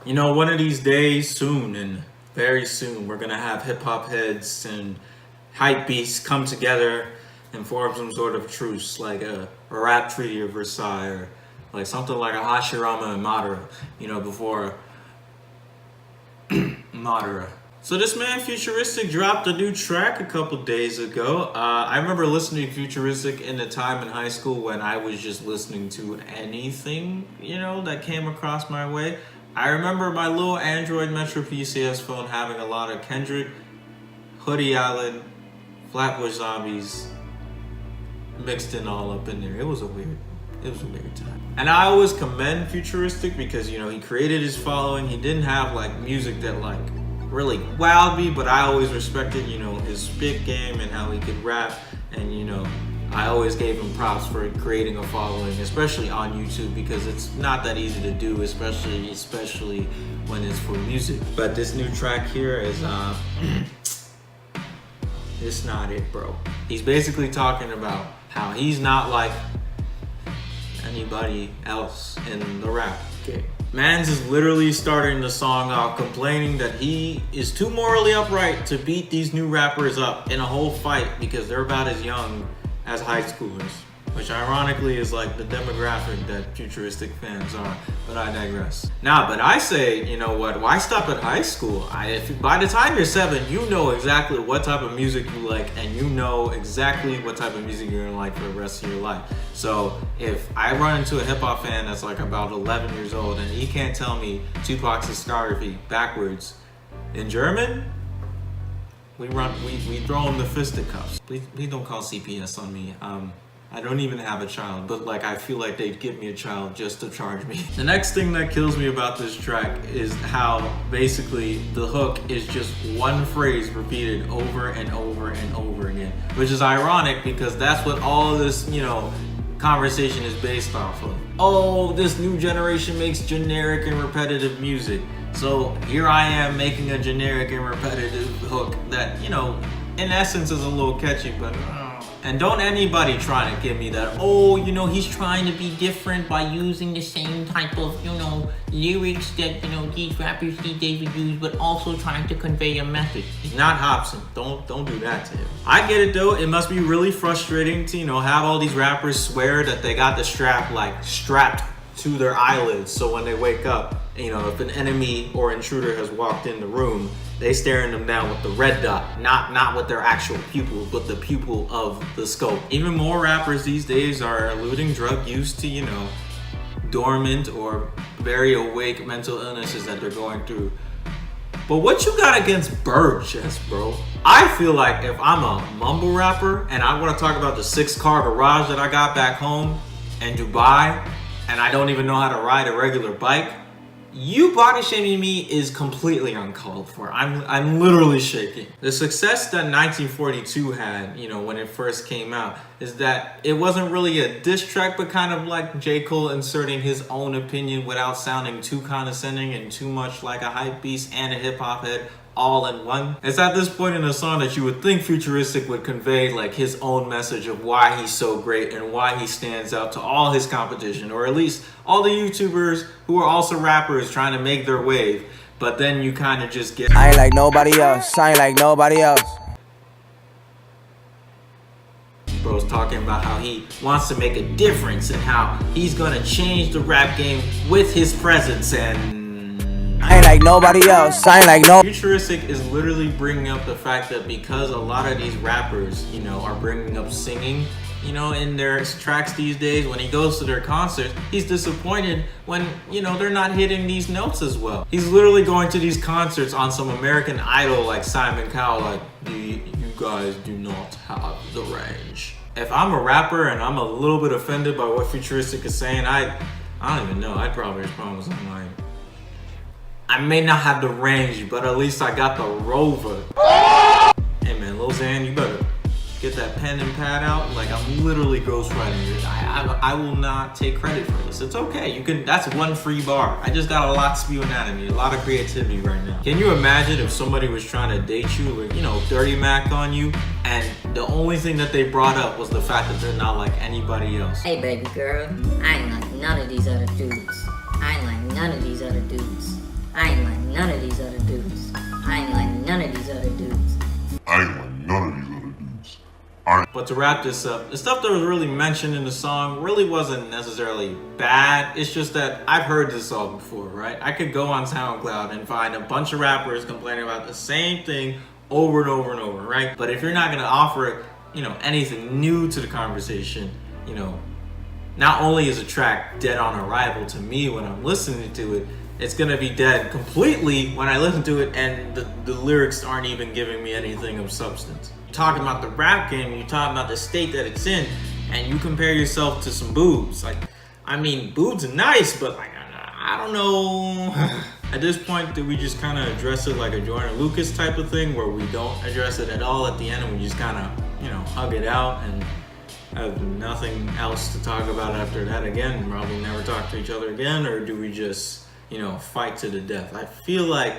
You know, one of these days soon, and very soon, we're gonna have hip hop heads and hype beasts come together and form some sort of truce, like a rap treaty of Versailles, or like something like a Hashirama and Madara, you know, before Madara. So this man Futuristic dropped a new track a couple days ago. I remember listening to Futuristic in the time in high school when I was just listening to anything, you know, that came across my way. I remember my little Android Metro PCS phone having a lot of Kendrick, Hoodie Island, Flatbush Zombies mixed in all up in there. It was a weird time. And I always commend Futuristic because, you know, he created his following. He didn't have like music that like really wowed me, but I always respected, you know, his spit game and how he could rap. And, you know, I always gave him props for creating a following, especially on YouTube, because it's not that easy to do, especially when it's for music. But this new track here is it's not it, bro. He's basically talking about how he's not like anybody else in the rap game. Mans is literally starting the song off complaining that he is too morally upright to beat these new rappers up in a whole fight because they're about as young as high schoolers, which ironically is like the demographic that Futuristic fans are, but I digress. Nah, but I say, you know what, why stop at high school? If by the time you're 7, you know exactly what type of music you like, and you know exactly what type of music you're gonna like for the rest of your life. So if I run into a hip hop fan that's like about 11 years old and he can't tell me Tupac's discography backwards in German, we throw him the fisticuffs. Please don't call CPS on me. I don't even have a child, but like I feel like they'd give me a child just to charge me. The next thing that kills me about this track is how basically the hook is just one phrase repeated over and over and over again, which is ironic because that's what all of this, you know, conversation is based off of. Oh, this new generation makes generic and repetitive music. So here I am making a generic and repetitive hook that, you know, in essence is a little catchy, but and don't anybody try to give me that, oh, you know, he's trying to be different by using the same type of, you know, lyrics that, you know, these rappers these days would use, but also trying to convey a message. He's not Hobson. Don't do that to him. I get it though. It must be really frustrating to, you know, have all these rappers swear that they got the strap like strapped to their eyelids, so when they wake up, you know, if an enemy or intruder has walked in the room, they staring them down with the red dot, not with their actual pupil, but the pupil of the scope. Even more rappers these days are alluding drug use to, you know, dormant or very awake mental illnesses that they're going through. But what you got against bird chest, bro? I feel like if I'm a mumble rapper and I want to talk about the 6-car garage that I got back home in Dubai, and I don't even know how to ride a regular bike, you body shaming me is completely uncalled for. I'm literally shaking. The success that 1942 had, you know, when it first came out, is that it wasn't really a diss track, but kind of like J. Cole inserting his own opinion without sounding too condescending and too much like a hype beast and a hip hop head all in one. It's at this point in the song that you would think Futuristic would convey like his own message of why he's so great and why he stands out to all his competition, or at least all the YouTubers who are also rappers trying to make their wave. But then you kind of just get, I ain't like nobody else. I ain't like nobody else. Bro's talking about how he wants to make a difference and how he's gonna change the rap game with his presence, and I ain't like nobody else. I ain't like no. Futuristic is literally bringing up the fact that because a lot of these rappers, you know, are bringing up singing, you know, in their tracks these days, when he goes to their concerts, he's disappointed when, you know, they're not hitting these notes as well. He's literally going to these concerts on some American Idol like Simon Cowell, like, you guys do not have the range. If I'm a rapper and I'm a little bit offended by what Futuristic is saying, I don't even know. I'd probably respond with something like, I may not have the range, but at least I got the rover. Hey man, Lil Xan, you better get that pen and pad out. Like, I'm literally ghostwriting it. I will not take credit for this. It's okay. You can. That's one free bar. I just got a lot spewing out of me. A lot of creativity right now. Can you imagine if somebody was trying to date you with, you know, Dirty Mac on you, and the only thing that they brought up was the fact that they're not like anybody else? Hey baby girl, I ain't like none of these other dudes. I ain't like none of these other dudes. I But to wrap this up, the stuff that was really mentioned in the song really wasn't necessarily bad. It's just that I've heard this song before, right? I could go on SoundCloud and find a bunch of rappers complaining about the same thing over and over and over, right? But if you're not gonna offer, anything new to the conversation, not only is a track dead on arrival to me when I'm listening to it, it's gonna be dead completely when I listen to it and the lyrics aren't even giving me anything of substance. You're talking about the rap game, you're talking about the state that it's in, and you compare yourself to some boobs. Boobs are nice, but I don't know. At this point, do we just kind of address it like a Jordan Lucas type of thing, where we don't address it at all at the end and we just kind of, hug it out and have nothing else to talk about after that again, and probably never talk to each other again? Or do we just, fight to the death? I feel like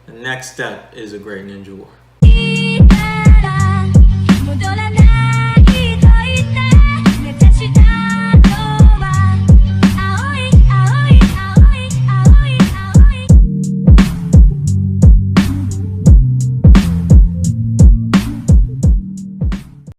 the next step is a great ninja war.